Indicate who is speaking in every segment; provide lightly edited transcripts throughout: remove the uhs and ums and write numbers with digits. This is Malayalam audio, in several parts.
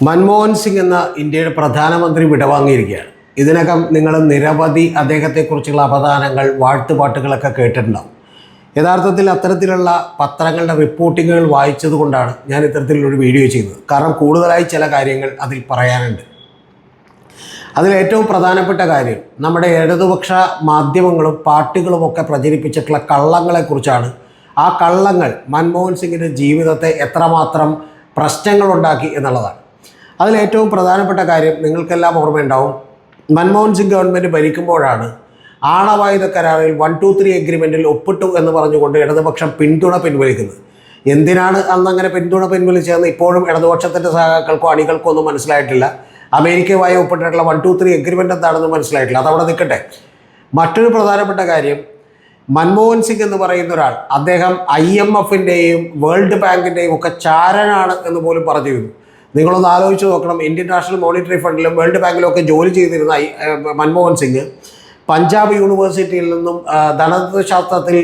Speaker 1: മൻമോഹൻ സിംഗ് എന്ന ഇന്ത്യയുടെ പ്രധാനമന്ത്രി വിടവാങ്ങിയിരിക്കുകയാണ്. ഇതിനകം നിങ്ങൾ നിരവധി അദ്ദേഹത്തെക്കുറിച്ചുള്ള അപദാനങ്ങൾ, വാഴ്ത്തുപാട്ടുകളൊക്കെ കേട്ടിട്ടുണ്ടാവും. യഥാർത്ഥത്തിൽ അത്തരത്തിലുള്ള പത്രങ്ങളുടെ റിപ്പോർട്ടിങ്ങുകൾ വായിച്ചതുകൊണ്ടാണ് ഞാൻ ഇത്തരത്തിലുള്ളൊരു വീഡിയോ ചെയ്തത്. കാരണം കൂടുതലായി ചില കാര്യങ്ങൾ അതിൽ പറയാനുണ്ട്. അതിലേറ്റവും പ്രധാനപ്പെട്ട കാര്യം നമ്മുടെ ഇടതുപക്ഷ മാധ്യമങ്ങളും പാർട്ടികളുമൊക്കെ പ്രചരിപ്പിച്ചിട്ടുള്ള കള്ളങ്ങളെക്കുറിച്ചാണ്. ആ കള്ളങ്ങൾ മൻമോഹൻ സിംഗിൻ്റെ ജീവിതത്തെ എത്രമാത്രം പ്രശ്നങ്ങളുണ്ടാക്കി എന്നുള്ളതാണ്. അതിലേറ്റവും പ്രധാനപ്പെട്ട കാര്യം നിങ്ങൾക്കെല്ലാം ഓർമ്മയുണ്ടാവും. മൻമോഹൻ സിംഗ് ഗവൺമെൻറ് ഭരിക്കുമ്പോഴാണ് ആണവായുധ കരാറിൽ 123 എഗ്രിമെൻറ്റിൽ ഒപ്പിട്ടു എന്ന് പറഞ്ഞുകൊണ്ട് ഇടതുപക്ഷം പിന്തുണ പിൻവലിക്കുന്നത്. എന്തിനാണ് അന്നങ്ങനെ പിന്തുണ പിൻവലിച്ചതെന്ന് ഇപ്പോഴും ഇടതുപക്ഷത്തിൻ്റെ സഹാക്കൾക്കോ അണികൾക്കോ ഒന്നും മനസ്സിലായിട്ടില്ല. അമേരിക്കയുമായി ഒപ്പിട്ടിട്ടുള്ള 123 എഗ്രിമെൻ്റ് എന്താണെന്ന് മനസ്സിലായിട്ടില്ല. അതവിടെ നിൽക്കട്ടെ. മറ്റൊരു പ്രധാനപ്പെട്ട കാര്യം, മൻമോഹൻ സിംഗ് എന്ന് പറയുന്ന ഒരാൾ അദ്ദേഹം IMFൻ്റെയും വേൾഡ് ബാങ്കിൻ്റെയും ഒക്കെ ചാരനാണ് എന്ന് പോലും പറഞ്ഞിരുന്നു. നിങ്ങളൊന്ന് ആലോചിച്ച് നോക്കണം. ഇന്ത്യൻ നാഷണൽ മോണിറ്ററി ഫണ്ടിലും വേൾഡ് ബാങ്കിലും ഒക്കെ ജോലി ചെയ്തിരുന്ന മൻമോഹൻ സിംഗ് പഞ്ചാബ് യൂണിവേഴ്സിറ്റിയിൽ നിന്നും ധനതത്വശാസ്ത്രത്തിൽ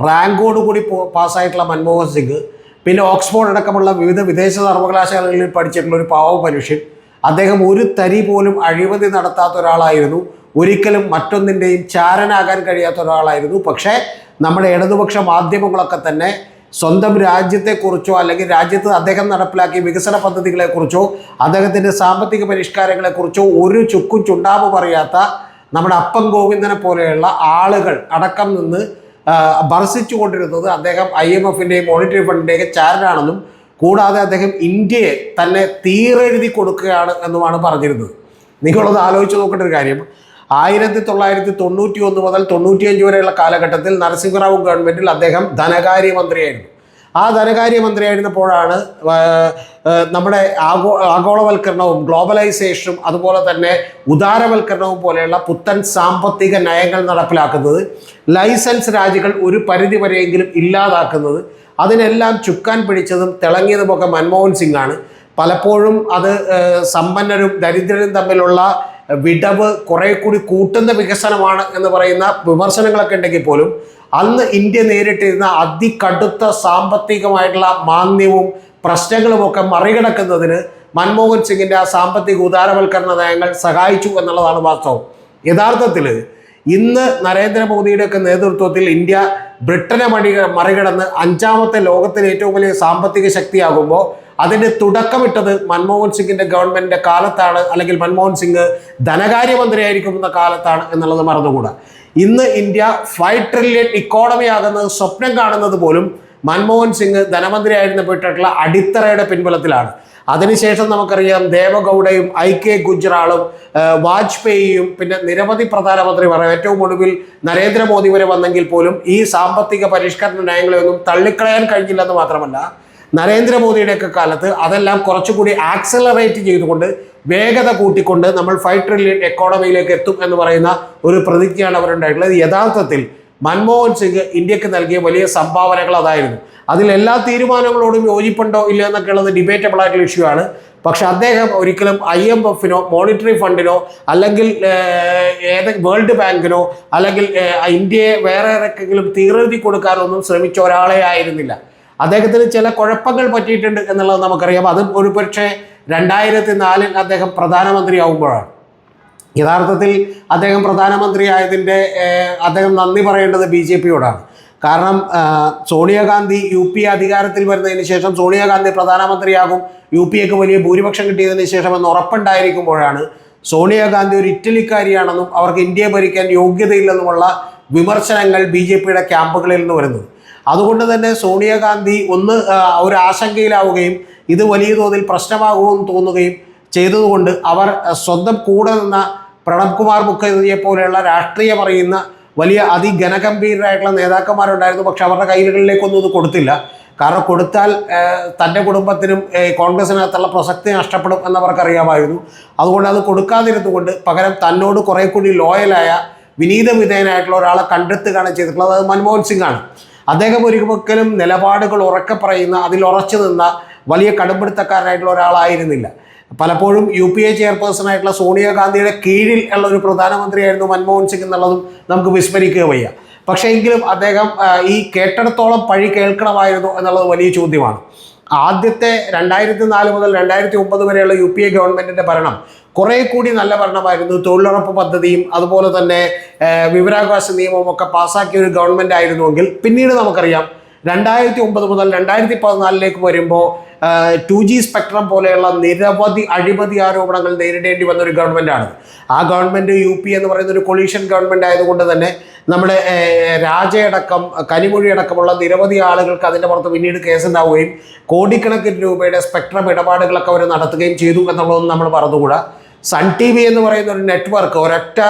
Speaker 1: റാങ്കോടുകൂടി പാസ്സായിട്ടുള്ള മൻമോഹൻ സിംഗ് പിന്നെ ഓക്സ്ഫോർഡ് അടക്കമുള്ള വിവിധ വിദേശ സർവകലാശാലകളിൽ പഠിച്ചിട്ടുള്ള ഒരു പാവ മനുഷ്യൻ. അദ്ദേഹം ഒരു തരി പോലും അഴിമതി നടത്താത്ത ഒരാളായിരുന്നു. ഒരിക്കലും മറ്റൊന്നിൻ്റെയും ചാരനാകാൻ കഴിയാത്ത ഒരാളായിരുന്നു. പക്ഷേ നമ്മുടെ ഇടതുപക്ഷ മാധ്യമങ്ങളൊക്കെ തന്നെ സ്വന്തം രാജ്യത്തെക്കുറിച്ചോ അല്ലെങ്കിൽ രാജ്യത്ത് അദ്ദേഹം നടപ്പിലാക്കിയ വികസന പദ്ധതികളെക്കുറിച്ചോ അദ്ദേഹത്തിൻ്റെ സാമ്പത്തിക പരിഷ്കാരങ്ങളെക്കുറിച്ചോ ഒരു ചുക്കും ചുണ്ടാമ്പ് പറയാത്ത നമ്മുടെ അപ്പം ഗോവിന്ദനെ പോലെയുള്ള ആളുകൾ അടക്കം നിന്ന് ഭർസിച്ചു കൊണ്ടിരുന്നത് അദ്ദേഹം IMFൻ്റെയും മോണിറ്ററി ഫണ്ടിൻ്റെയൊക്കെ ചാരനാണെന്നും കൂടാതെ അദ്ദേഹം ഇന്ത്യയെ തന്നെ തീരെഴുതി കൊടുക്കുകയാണ് എന്നുമാണ് പറഞ്ഞിരുന്നത്. നിങ്ങളൊന്ന് ആലോചിച്ച് നോക്കേണ്ട ഒരു കാര്യം, 1991 മുതൽ 95 വരെയുള്ള കാലഘട്ടത്തിൽ നരസിംഹറാവു ഗവൺമെൻറ്റിൽ അദ്ദേഹം ധനകാര്യമന്ത്രിയായിരുന്നു. ആ ധനകാര്യമന്ത്രിയായിരുന്നപ്പോഴാണ് നമ്മുടെ ആഗോളവൽക്കരണവും ഗ്ലോബലൈസേഷനും അതുപോലെ തന്നെ ഉദാരവൽക്കരണവും പോലെയുള്ള പുത്തൻ സാമ്പത്തിക നയങ്ങൾ നടപ്പിലാക്കുന്നത്, ലൈസൻസ് രാജികൾ ഒരു പരിധി വരെയെങ്കിലും ഇല്ലാതാക്കുന്നത്. അതിനെല്ലാം ചുക്കാൻ പിടിച്ചതും തിളങ്ങിയതുമൊക്കെ മൻമോഹൻ സിംഗ് ആണ്. പലപ്പോഴും അത് സമ്പന്നരും ദരിദ്രരും തമ്മിലുള്ള വിടവ് കുറെ കൂടി കൂട്ടുന്ന വികസനമാണ് എന്ന് പറയുന്ന വിമർശനങ്ങളൊക്കെ ഉണ്ടെങ്കിൽ പോലും അന്ന് ഇന്ത്യ നേരിട്ടിരുന്ന അതികടുത്ത സാമ്പത്തികമായിട്ടുള്ള മാന്ദ്യവും പ്രശ്നങ്ങളുമൊക്കെ മറികടക്കുന്നതിന് മൻമോഹൻ സിംഗിൻ്റെ ആ സാമ്പത്തിക ഉദാരവൽക്കരണ നയങ്ങൾ സഹായിച്ചു എന്നുള്ളതാണ് വാസ്തവം. യഥാർത്ഥത്തിൽ ഇന്ന് നരേന്ദ്രമോദിയുടെയൊക്കെ നേതൃത്വത്തിൽ ഇന്ത്യ ബ്രിട്ടനെ മറികടന്ന് 5ാമത്തെ ലോകത്തിലെ ഏറ്റവും വലിയ സാമ്പത്തിക ശക്തിയാകുമ്പോൾ അതിന് തുടക്കമിട്ടത് മൻമോഹൻ സിംഗിൻ്റെ ഗവൺമെൻറ്റിൻ്റെ കാലത്താണ്, അല്ലെങ്കിൽ മൻമോഹൻ സിംഗ് ധനകാര്യമന്ത്രിയായിരിക്കുന്ന കാലത്താണ് എന്നുള്ളത് മറന്നുകൂടാ. ഇന്ന് ഇന്ത്യ 5 ട്രില്യൺ ഇക്കോണമി ആകുന്നത് സ്വപ്നം കാണുന്നത് പോലും മൻമോഹൻ സിംഗ് ധനമന്ത്രിയായിരുന്നപ്പോയിട്ടുള്ള അടിത്തറയുടെ പിൻബലത്തിലാണ്. അതിനുശേഷം നമുക്കറിയാം ദേവഗൌഡയും IK ഗുജ്റാളും വാജ്പേയിയും പിന്നെ നിരവധി പ്രധാനമന്ത്രിമാർ, ഏറ്റവും ഒടുവിൽ നരേന്ദ്രമോദി വരെ വന്നെങ്കിൽ പോലും ഈ സാമ്പത്തിക പരിഷ്കരണ നയങ്ങളെയൊന്നും തള്ളിക്കളയാൻ കഴിഞ്ഞില്ലെന്ന് മാത്രമല്ല നരേന്ദ്രമോദിയുടെയൊക്കെ കാലത്ത് അതെല്ലാം കുറച്ചുകൂടി ആക്സലറേറ്റ് ചെയ്തുകൊണ്ട് വേഗത കൂട്ടിക്കൊണ്ട് നമ്മൾ 5 ട്രില്യൺ എക്കോണമിയിലേക്ക് എത്തും എന്ന് പറയുന്ന ഒരു പ്രതിജ്ഞയാണ് അവരുണ്ടായിട്ടുള്ളത്. യഥാർത്ഥത്തിൽ മൻമോഹൻ സിംഗ് ഇന്ത്യക്ക് നൽകിയ വലിയ സംഭാവനകൾ അതായിരുന്നു. അതിലെല്ലാ തീരുമാനങ്ങളോടും യോജിപ്പുണ്ടോ ഇല്ല എന്നൊക്കെ ഉള്ളത് ഡിബേറ്റബിൾ ആയിട്ടുള്ള ഇഷ്യൂ ആണ്. പക്ഷെ അദ്ദേഹം ഒരിക്കലും IMFനോ മോണിറ്ററി ഫണ്ടിനോ അല്ലെങ്കിൽ വേൾഡ് ബാങ്കിനോ അല്ലെങ്കിൽ ഇന്ത്യയെ വേറെ ആർക്കെങ്കിലും തീരെഴുതി കൊടുക്കാനൊന്നും ശ്രമിച്ച ഒരാളെ ആയിരുന്നില്ല. അദ്ദേഹത്തിന് ചില കുഴപ്പങ്ങൾ പറ്റിയിട്ടുണ്ട് എന്നുള്ളത് നമുക്കറിയാം. അത് ഒരുപക്ഷെ 2004 അദ്ദേഹം പ്രധാനമന്ത്രിയാവുമ്പോഴാണ്. യഥാർത്ഥത്തിൽ അദ്ദേഹം പ്രധാനമന്ത്രിയായതിൻ്റെ അദ്ദേഹം നന്ദി പറയേണ്ടത് BJPയോടാണ്. കാരണം സോണിയാഗാന്ധി UP അധികാരത്തിൽ വരുന്നതിന് ശേഷം സോണിയാഗാന്ധി പ്രധാനമന്ത്രിയാകും, UPക്ക് വലിയ ഭൂരിപക്ഷം കിട്ടിയതിന് ശേഷം എന്ന് ഉറപ്പുണ്ടായിരിക്കുമ്പോഴാണ് സോണിയാഗാന്ധി ഒരു ഇറ്റലിക്കാരിയാണെന്നും അവർക്ക് ഇന്ത്യയെ ഭരിക്കാൻ യോഗ്യതയില്ലെന്നുമുള്ള വിമർശനങ്ങൾ BJPയുടെ ക്യാമ്പുകളിൽ നിന്ന് വരുന്നത്. അതുകൊണ്ട് തന്നെ സോണിയാഗാന്ധി ഒരു ആശങ്കയിലാവുകയും ഇത് വലിയ തോതിൽ പ്രശ്നമാകുമെന്ന് തോന്നുകയും ചെയ്തതുകൊണ്ട് അവർ സ്വന്തം കൂടെ നിന്ന പ്രണബ് കുമാർ മുഖർജിയെ പോലെയുള്ള രാഷ്ട്രീയം അറിയുന്ന വലിയ അതിഗനഗംഭീരരായിട്ടുള്ള നേതാക്കന്മാരുണ്ടായിരുന്നു. പക്ഷെ അവരുടെ കൈകളിലേക്കൊന്നും ഇത് കൊടുത്തില്ല. കാരണം കൊടുത്താൽ തൻ്റെ കുടുംബത്തിനും കോൺഗ്രസിനകത്തുള്ള പ്രസക്തി നഷ്ടപ്പെടും എന്നവർക്കറിയാമായിരുന്നു. അതുകൊണ്ട് അത് കൊടുക്കാതിരുന്നുകൊണ്ട് പകരം തന്നോട് കുറെ കൂടി ലോയലായ വിനീത വിധേയനായിട്ടുള്ള ഒരാളെ കണ്ടെത്തുകയാണ് ചെയ്തിട്ടുള്ളത്. അത് മൻമോഹൻ സിംഗ് ആണ്. അദ്ദേഹം ഒരിക്കലും നിലപാടുകൾ ഉറക്കെ പറയുന്ന, അതിൽ ഉറച്ചു നിന്ന വലിയ കടുംപിടുത്തക്കാരനായിട്ടുള്ള ഒരാളായിരുന്നില്ല. പലപ്പോഴും UPA ചെയർപേഴ്സണായിട്ടുള്ള സോണിയാഗാന്ധിയുടെ കീഴിൽ ഉള്ള ഒരു പ്രധാനമന്ത്രിയായിരുന്നു മൻമോഹൻ സിംഗ് എന്നുള്ളതും നമുക്ക് വിസ്മരിക്കുക വയ്യ. പക്ഷേ എങ്കിലും അദ്ദേഹം ഈ കേട്ടിടത്തോളം പഴി കേൾക്കണമായിരുന്നു എന്നുള്ളത് വലിയ ചോദ്യമാണ്. ആദ്യത്തെ 2004 മുതൽ 2009 വരെയുള്ള UPA ഗവൺമെൻറ്റിൻ്റെ ഭരണം കുറേ കൂടി നല്ല ഭരണമായിരുന്നു. തൊഴിലുറപ്പ് പദ്ധതിയും അതുപോലെ തന്നെ വിവരാവകാശ നിയമവും ഒക്കെ പാസ്സാക്കിയ ഒരു ഗവൺമെൻറ് ആയിരുന്നുവെങ്കിൽ പിന്നീട് നമുക്കറിയാം 2009 മുതൽ 2014 വരുമ്പോൾ 2G സ്പെക്ട്രം പോലെയുള്ള നിരവധി അഴിമതി ആരോപണങ്ങൾ നേരിടേണ്ടി വന്ന ഒരു ഗവൺമെൻറ്റാണ്. ആ ഗവൺമെൻറ് UP എന്ന് പറയുന്ന ഒരു കൊളീഷൻ ഗവൺമെൻറ് ആയതുകൊണ്ട് തന്നെ നമ്മുടെ രാജയടക്കം കനിമൊഴി അടക്കമുള്ള നിരവധി ആളുകൾക്ക് അതിൻ്റെ പുറത്ത് പിന്നീട് കേസുണ്ടാവുകയും കോടിക്കണക്കിന് രൂപയുടെ സ്പെക്ട്രം ഇടപാടുകളൊക്കെ അവർ നടത്തുകയും ചെയ്തു എന്നുള്ളതൊന്നും നമ്മൾ പറഞ്ഞുകൂടാ. സൺ TV എന്ന് പറയുന്ന ഒരു നെറ്റ്വർക്ക് ഒരൊറ്റ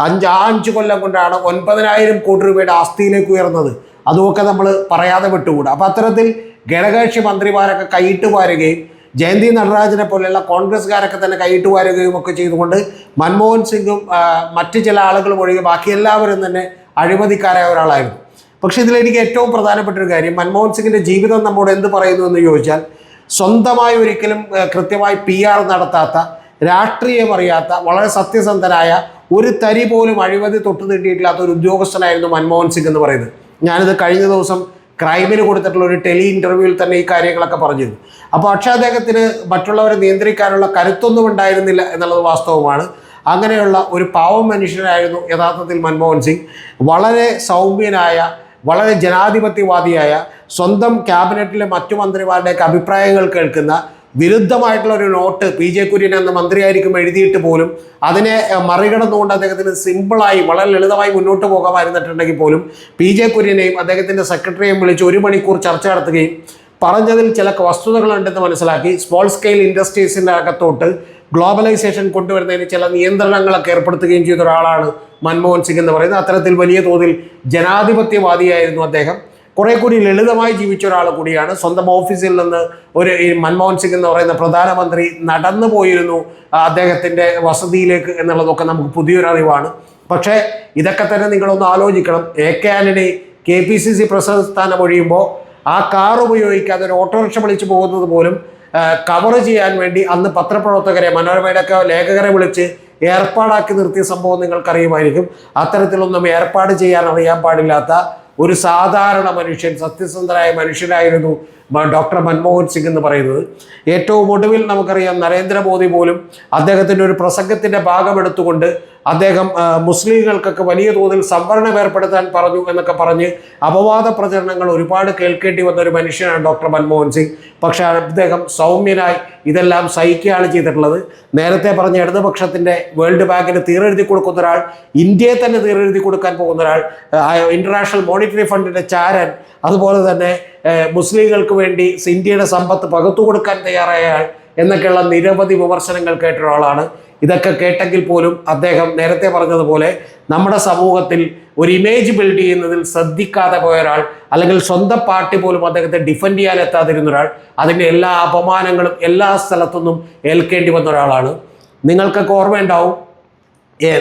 Speaker 1: 5 കൊല്ലം കൊണ്ടാണ് 9,000 കോടി രൂപയുടെ ആസ്തിയിലേക്ക് ഉയർന്നത്. അതുമൊക്കെ നമ്മൾ പറയാതെ വിട്ടുകൂടാ. അപ്പോൾ അത്തരത്തിൽ ഘടകകക്ഷി മന്ത്രിമാരൊക്കെ കൈയിട്ട് വാരുകയും ജയന്തി നടരാജനെ പോലെയുള്ള കോൺഗ്രസ്സുകാരൊക്കെ തന്നെ കൈയിട്ട് വാരുകയും ഒക്കെ ചെയ്തുകൊണ്ട് മൻമോഹൻ സിംഗും മറ്റ് ചില ആളുകളും ഒഴികെ ബാക്കി എല്ലാവരും തന്നെ അഴിമതിക്കാരായ ഒരാളായിരുന്നു. പക്ഷേ ഇതിലെനിക്ക് ഏറ്റവും പ്രധാനപ്പെട്ട ഒരു കാര്യം, മൻമോഹൻ സിംഗിൻ്റെ ജീവിതം നമ്മോട് എന്ത് പറയുന്നു എന്ന് ചോദിച്ചാൽ, സ്വന്തമായി ഒരിക്കലും കൃത്യമായി PR നടത്താത്ത, രാഷ്ട്രീയം അറിയാത്ത, വളരെ സത്യസന്ധനായ, ഒരു തരി പോലും അഴിമതി തൊട്ടു നീട്ടിയിട്ടില്ലാത്ത ഒരു ഉദ്യോഗസ്ഥനായിരുന്നു മൻമോഹൻ സിംഗ് എന്ന് പറയുന്നത്. ഞാനിത് കഴിഞ്ഞ ദിവസം ക്രൈമിന് കൊടുത്തിട്ടുള്ള ഒരു ഇൻ്റർവ്യൂവിൽ തന്നെ ഈ കാര്യങ്ങളൊക്കെ പറഞ്ഞിരുന്നു. അപ്പോൾ പക്ഷേ അദ്ദേഹത്തിന് മറ്റുള്ളവരെ നിയന്ത്രിക്കാനുള്ള കരുത്തൊന്നും ഉണ്ടായിരുന്നില്ല എന്നുള്ളത് വാസ്തവമാണ്. അങ്ങനെയുള്ള ഒരു പാവം മനുഷ്യനായിരുന്നു യഥാർത്ഥത്തിൽ മൻമോഹൻ സിംഗ്. വളരെ സൗമ്യനായ, വളരെ ജനാധിപത്യവാദിയായ, സ്വന്തം ക്യാബിനറ്റിലെ മറ്റു മന്ത്രിമാരുടെയൊക്കെ അഭിപ്രായങ്ങൾ കേൾക്കുന്ന, വിരുദ്ധമായിട്ടുള്ള ഒരു നോട്ട് PJ കുര്യൻ എന്ന മന്ത്രിയായിരിക്കും എഴുതിയിട്ട് പോലും അതിനെ മറികടന്നുകൊണ്ട് അദ്ദേഹത്തിന് സിമ്പിളായി വളരെ ലളിതമായി മുന്നോട്ട് പോകാമായിരുന്നിട്ടുണ്ടെങ്കിൽ പോലും PJ കുര്യനെയും അദ്ദേഹത്തിൻ്റെ സെക്രട്ടറിയെയും വിളിച്ച് 1 മണിക്കൂർ ചർച്ച നടത്തുകയും പറഞ്ഞതിൽ ചില വസ്തുതകളുണ്ടെന്ന് മനസ്സിലാക്കി സ്മോൾ സ്കെയിൽ ഇൻഡസ്ട്രീസിൻ്റെ അകത്തോട്ട് ഗ്ലോബലൈസേഷൻ കൊണ്ടുവരുന്നതിന് ചില നിയന്ത്രണങ്ങളൊക്കെ ഏർപ്പെടുത്തുകയും ചെയ്ത ഒരാളാണ് മൻമോഹൻ സിംഗ് എന്ന് പറയുന്നത്. അത്തരത്തിൽ വലിയ തോതിൽ ജനാധിപത്യവാദിയായിരുന്നു അദ്ദേഹം. കുറേ കൂടി ലളിതമായി ജീവിച്ച ഒരാൾ കൂടിയാണ്. സ്വന്തം ഓഫീസിൽ നിന്ന് മൻമോഹൻ സിംഗ് എന്ന് പറയുന്ന പ്രധാനമന്ത്രി നടന്നു പോയിരുന്നു അദ്ദേഹത്തിൻ്റെ വസതിയിലേക്ക് എന്നുള്ളതൊക്കെ നമുക്ക് പുതിയൊരു അറിവാണ്. പക്ഷേ ഇതൊക്കെ തന്നെ നിങ്ങളൊന്ന് ആലോചിക്കണം. AK ആന്റണി KPCC പ്രസിഡന്റ് സ്ഥാനം ഒഴിയുമ്പോൾ ആ കാർ ഉപയോഗിക്കാതെ ഒരു ഓട്ടോറിക്ഷ വിളിച്ച് പോകുന്നത് പോലും കവർ ചെയ്യാൻ വേണ്ടി അന്ന് പത്രപ്രവർത്തകരെ, മനോരമയുടെയൊക്കെ ലേഖകരെ വിളിച്ച് ഏർപ്പാടാക്കി നിർത്തിയ സംഭവം നിങ്ങൾക്കറിയുമായിരിക്കും. അത്തരത്തിലൊന്നും ഏർപ്പാട് ചെയ്യാൻ അറിയാൻ പാടില്ലാത്ത ഒരു സാധാരണ മനുഷ്യൻ, സത്യസന്ധനായ മനുഷ്യനായിരുന്നു ഡോക്ടർ മൻമോഹൻ സിംഗ് എന്ന് പറയുന്നത്. ഏറ്റവും ഒടുവിൽ നമുക്കറിയാം നരേന്ദ്രമോദി പോലും അദ്ദേഹത്തിൻ്റെ ഒരു പ്രസംഗത്തിൻ്റെ ഭാഗമെടുത്തുകൊണ്ട് അദ്ദേഹം മുസ്ലിങ്ങൾക്കൊക്കെ വലിയ തോതിൽ സംവരണം ഏർപ്പെടുത്താൻ പറഞ്ഞു എന്നൊക്കെ പറഞ്ഞ് അപവാദ പ്രചരണങ്ങൾ ഒരുപാട് കേൾക്കേണ്ടി വന്ന ഒരു മനുഷ്യനാണ് ഡോക്ടർ മൻമോഹൻ സിംഗ്. പക്ഷേ അദ്ദേഹം സൗമ്യനായി ഇതെല്ലാം സഹിക്കുകയാണ് ചെയ്തിട്ടുള്ളത്. നേരത്തെ പറഞ്ഞ ഇടതുപക്ഷത്തിൻ്റെ വേൾഡ് ബാങ്കിന് തീരെഴുതി കൊടുക്കുന്ന ഒരാൾ, ഇന്ത്യയെ തന്നെ തീരെഴുതി കൊടുക്കാൻ പോകുന്ന ഒരാൾ, ഇന്റർനാഷണൽ മോണിറ്ററി ഫണ്ടിൻ്റെ ചാരൻ, അതുപോലെ തന്നെ മുസ്ലിങ്ങൾക്ക് വേണ്ടി ഇന്ത്യയുടെ സമ്പത്ത് പകുത്തു കൊടുക്കാൻ തയ്യാറായ ആൾ എന്നൊക്കെയുള്ള നിരവധി വിമർശനങ്ങൾ കേട്ട ഒരാളാണ്. ഇതൊക്കെ കേട്ടെങ്കിൽ പോലും അദ്ദേഹം നേരത്തെ പറഞ്ഞതുപോലെ നമ്മുടെ സമൂഹത്തിൽ ഒരു ഇമേജ് ബിൽഡ് ചെയ്യുന്നതിൽ ശ്രദ്ധിക്കാതെ പോയ ഒരാൾ, അല്ലെങ്കിൽ സ്വന്തം പാർട്ടി പോലും അദ്ദേഹത്തെ ഡിഫെൻഡ് ചെയ്യാൻ എത്താതിരുന്ന ഒരാൾ, അതിൻ്റെ എല്ലാ അപമാനങ്ങളും എല്ലാ സ്ഥലത്തുനിന്നും ഏൽക്കേണ്ടി വന്ന ഒരാളാണ്. നിങ്ങൾക്കൊക്കെ ഓർമ്മയുണ്ടാവും,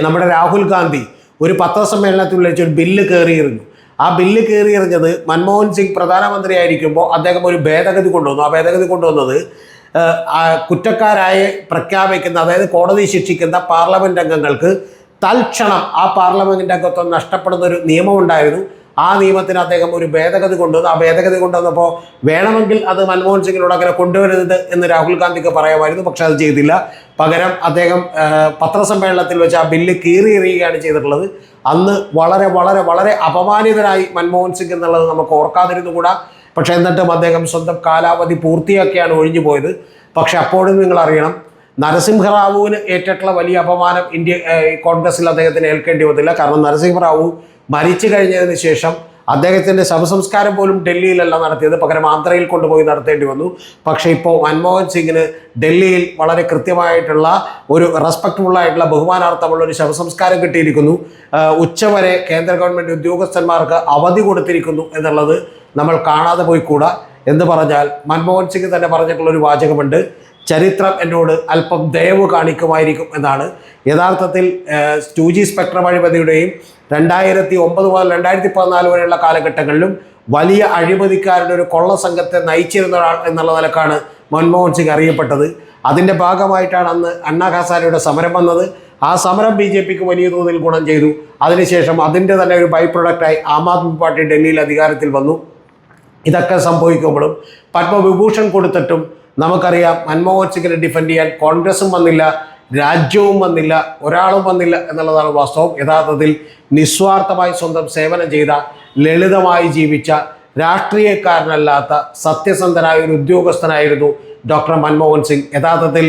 Speaker 1: നമ്മുടെ രാഹുൽ ഗാന്ധി ഒരു പത്രസമ്മേളനത്തിൽ വിളിച്ച് ഒരു ബില്ല് കയറിയിരുന്നു. ആ ബില്ല് കയറിയെറിഞ്ഞത് മൻമോഹൻ സിംഗ് പ്രധാനമന്ത്രിയായിരിക്കുമ്പോൾ അദ്ദേഹം ഒരു ഭേദഗതി കൊണ്ടുവന്നു. ആ ഭേദഗതി കൊണ്ടുവന്നത് കുറ്റക്കാരായി പ്രഖ്യാപിക്കുന്ന, അതായത് കോടതി ശിക്ഷിക്കുന്ന പാർലമെൻറ്റ് അംഗങ്ങൾക്ക് തൽക്ഷണം ആ പാർലമെൻറ്റ് അംഗത്വം നഷ്ടപ്പെടുന്ന ഒരു നിയമമുണ്ടായിരുന്നു. ആ നിയമത്തിന് അദ്ദേഹം ഒരു ഭേദഗതി കൊണ്ടുവന്നു. ആ ഭേദഗതി കൊണ്ടുവന്നപ്പോൾ വേണമെങ്കിൽ അത് മൻമോഹൻ സിംഗിനോട് അങ്ങനെ കൊണ്ടുവരുന്നത് എന്ന് രാഹുൽ ഗാന്ധിക്ക് പറയാമായിരുന്നു. പക്ഷെ അത് ചെയ്തില്ല. പകരം അദ്ദേഹം പത്രസമ്മേളനത്തിൽ വെച്ച് ആ ബില്ല് കീറിയെറിയുകയാണ് ചെയ്തിട്ടുള്ളത്. അന്ന് വളരെ വളരെ വളരെ അപമാനിതനായി മൻമോഹൻ സിംഗ് എന്നുള്ളത് നമുക്ക് ഓർക്കാതിരുന്നുകൂടാ. പക്ഷേ എന്നിട്ടും അദ്ദേഹം സ്വന്തം കാലാവധി പൂർത്തിയാക്കിയാണ് ഒഴിഞ്ഞു പോയത്. പക്ഷെ അപ്പോഴും നിങ്ങൾ അറിയണം, നരസിംഹറാവുവിന് ഏറ്റിട്ടുള്ള വലിയ അപമാനം കോൺഗ്രസിൽ അദ്ദേഹത്തിന് ഏൽക്കേണ്ടി വന്നില്ല. കാരണം നരസിംഹറാവു മരിച്ചു കഴിഞ്ഞതിന് ശേഷം അദ്ദേഹത്തിൻ്റെ ശവസംസ്കാരം പോലും ഡൽഹിയിലല്ല നടത്തിയത്, പകരം ആന്ധ്രയിൽ കൊണ്ടുപോയി നടത്തേണ്ടി വന്നു. പക്ഷേ ഇപ്പോൾ മൻമോഹൻ സിംഗിന് ഡൽഹിയിൽ വളരെ കൃത്യമായിട്ടുള്ള ഒരു റെസ്പെക്റ്റബിളായിട്ടുള്ള ബഹുമാനാർത്ഥമുള്ള ഒരു ശവസംസ്കാരം കിട്ടിയിരിക്കുന്നു. ഉച്ചവരെ കേന്ദ്ര ഗവൺമെൻറ് ഉദ്യോഗസ്ഥന്മാർക്ക് അവധി കൊടുത്തിരിക്കുന്നു എന്നുള്ളത് നമ്മൾ കാണാതെ പോയിക്കൂടാ. എന്ന് പറഞ്ഞാൽ മൻമോഹൻ സിംഗ് തന്നെ പറഞ്ഞിട്ടുള്ളൊരു വാചകമുണ്ട്, ചരിത്രം എന്നോട് അല്പം ദയവ് കാണിക്കുമായിരിക്കും എന്നാണ്. യഥാർത്ഥത്തിൽ 2G സ്പെക്ട്രം അഴിമതിയുടെയും 2009 മുതൽ 2014 വരെയുള്ള കാലഘട്ടങ്ങളിലും വലിയ അഴിമതിക്കാരുടെ ഒരു കൊള്ള സംഘത്തെ നയിച്ചിരുന്ന ഒരാൾ എന്നുള്ള നിലക്കാണ് മൻമോഹൻ സിംഗ് അറിയപ്പെട്ടത്. അതിൻ്റെ ഭാഗമായിട്ടാണ് അന്ന് അണ്ണാ ഹസാരയുടെ സമരം വന്നത്. ആ സമരം BJPക്ക് വലിയ തോതിൽ ഗുണം ചെയ്തു. അതിനുശേഷം അതിൻ്റെ തന്നെ ഒരു ബൈ പ്രൊഡക്റ്റായി ആം ആദ്മി പാർട്ടി ഡൽഹിയിൽ അധികാരത്തിൽ വന്നു. ഇതൊക്കെ സംഭവിക്കുമ്പോഴും പത്മവിഭൂഷൺ കൊടുത്തിട്ടും നമുക്കറിയാം മൻമോഹൻ സിംഗിനെ ഡിഫെൻഡ് ചെയ്യാൻ കോൺഗ്രസും വന്നില്ല, രാജ്യവും വന്നില്ല, ഒരാളും വന്നില്ല എന്നുള്ളതാണ് വാസ്തവം. യഥാർത്ഥത്തിൽ നിസ്വാർത്ഥമായി സ്വന്തം സേവനം ചെയ്ത, ലളിതമായി ജീവിച്ച, രാഷ്ട്രീയക്കാരനല്ലാത്ത സത്യസന്ധനായ ഒരു ഉദ്യോഗസ്ഥനായിരുന്നു ഡോക്ടർ മൻമോഹൻ സിംഗ്. യഥാർത്ഥത്തിൽ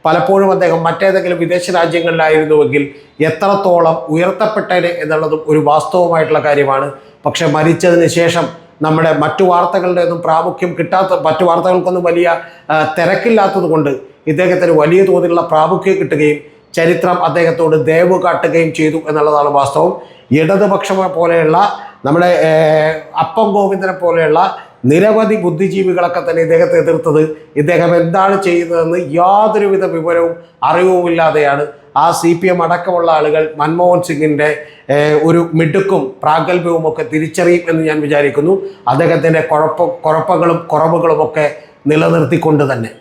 Speaker 1: പലപ്പോഴും അദ്ദേഹം മറ്റേതെങ്കിലും വിദേശ രാജ്യങ്ങളിലായിരുന്നുവെങ്കിൽ എത്രത്തോളം ഉയർത്തപ്പെട്ടേനെ എന്നുള്ളതും ഒരു വാസ്തവമായിട്ടുള്ള കാര്യമാണ്. പക്ഷെ മരിച്ചതിന് ശേഷം നമ്മുടെ മറ്റു വാർത്തകളുടെ ഒന്നും പ്രാമുഖ്യം കിട്ടാത്ത, മറ്റു വാർത്തകൾക്കൊന്നും വലിയ തിരക്കില്ലാത്തത് കൊണ്ട് ഇദ്ദേഹത്തിന് വലിയ തോതിലുള്ള പ്രാമുഖ്യം കിട്ടുകയും ചരിത്രം അദ്ദേഹത്തോട് ദയവ് കാട്ടുകയും ചെയ്തു എന്നുള്ളതാണ് വാസ്തവം. ഇടതുപക്ഷം പോലെയുള്ള നമ്മുടെ അപ്പം ഗോവിന്ദനെ പോലെയുള്ള നിരവധി ബുദ്ധിജീവികളൊക്കെ തന്നെ ഇദ്ദേഹത്തെ എതിർത്തത് ഇദ്ദേഹം എന്താണ് ചെയ്യുന്നതെന്ന് യാതൊരുവിധ വിവരവും അറിവുമില്ലാതെയാണ്. ആ CPM അടക്കമുള്ള ആളുകൾ മൻമോഹൻ സിംഗിൻ്റെ ഒരു മിടുക്കും പ്രാഗൽഭ്യവും ഒക്കെ തിരിച്ചറിയും എന്ന് ഞാൻ വിചാരിക്കുന്നു. അദ്ദേഹത്തിൻ്റെ കുഴപ്പങ്ങളും കുറവുകളുമൊക്കെ നിലനിർത്തിക്കൊണ്ട് തന്നെ.